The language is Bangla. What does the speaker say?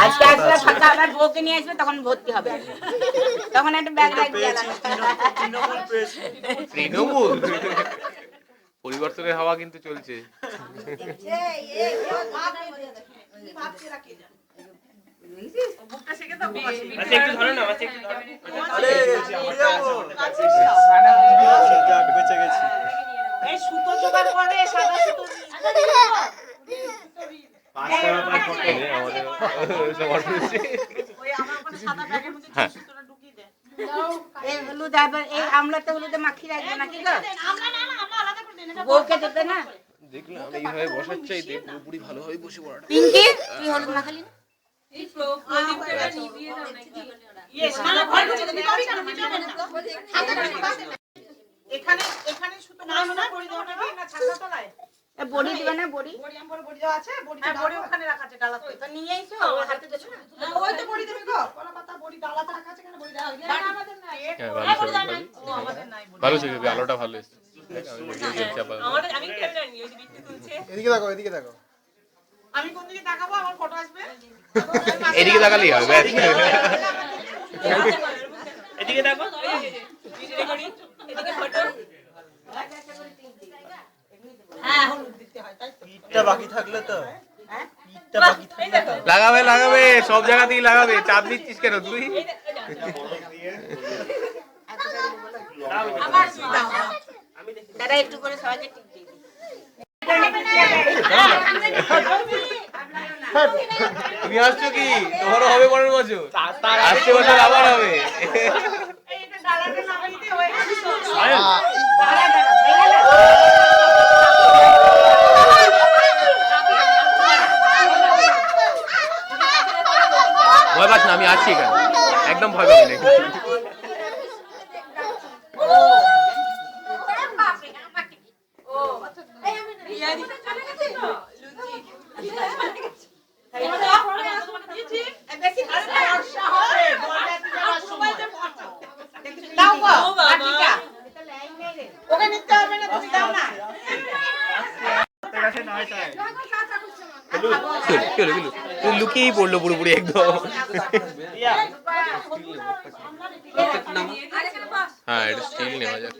আজকে আসলে ফাঁকা আবার বউকে নিয়ে আসবে তখন ভর্তি হবে তখন একটা ব্যাগ রাখবে তৃণমূল পরিবর্তনের হাওয়া কিন্তু চলছে। সুতো জোগাড় করে সাদা সুতো আমলাতে হলুদে মাখিয়ে রাখবে নাকি গো বউকে দেবে না দেখলাম এইভাবে বসার চাইতে পুরোপুরি ভালোভাবে বসে পড়াটা। পিঙ্কি তুই হলুদ মাখালি না এখানে সুতো না বড়ি দেওয়া নাকি না ছাতা তলায় বড়ি দিবে না বড়ি বড়ি আমার বড়ি দেওয়া আছে বড়ি ওখানে রাখা আছে ডালাতে তো নিয়ে আইছো হাতে দেছো না ওই তো বড়ি দেবে গো কলা পাতা বড়ি ডালাতে রাখা আছে কেন বড়ি দেওয়া হয় না আমাদের নাই ও আমাদের নাই ভালো ছবি আলোটা ভালো এসেছে আমাদের আমি কেন জানি ওই যে বিট্টু তুলছে এদিকে দেখো আমি কোন দিকে তাকাবো আমার ফটো আসবে এদিকে তাকালেই হবে ব্যাস এদিকে দেখো ভিডিও করি এদিকে ফটো হ্যাঁ হলুদ দিতে হয় তাই তো পিঠটা বাকি থাকলে তো পিঠটা বাকি থাকলে তো লাগাবে লাগাবে সব জায়গাতেই লাগাবে চাপ দিচ্ছিস কেন তুই আবার দাও আমি দেখি দাদা একটু করে সবাইকে টিপ দিই তুমি আসছো কি তোমারও হবে পরের বছর আসছে বছর আবার হবে এইটা ডালাটা লাগাইতে হয়ে গেছে ভয় পাস না আমি আছি এখানে একদম ভয় পাবি না লুকিয়েই পড়লো পুরোপুরি একদম হ্যাঁ এটা স্টিল নেওয়া যাক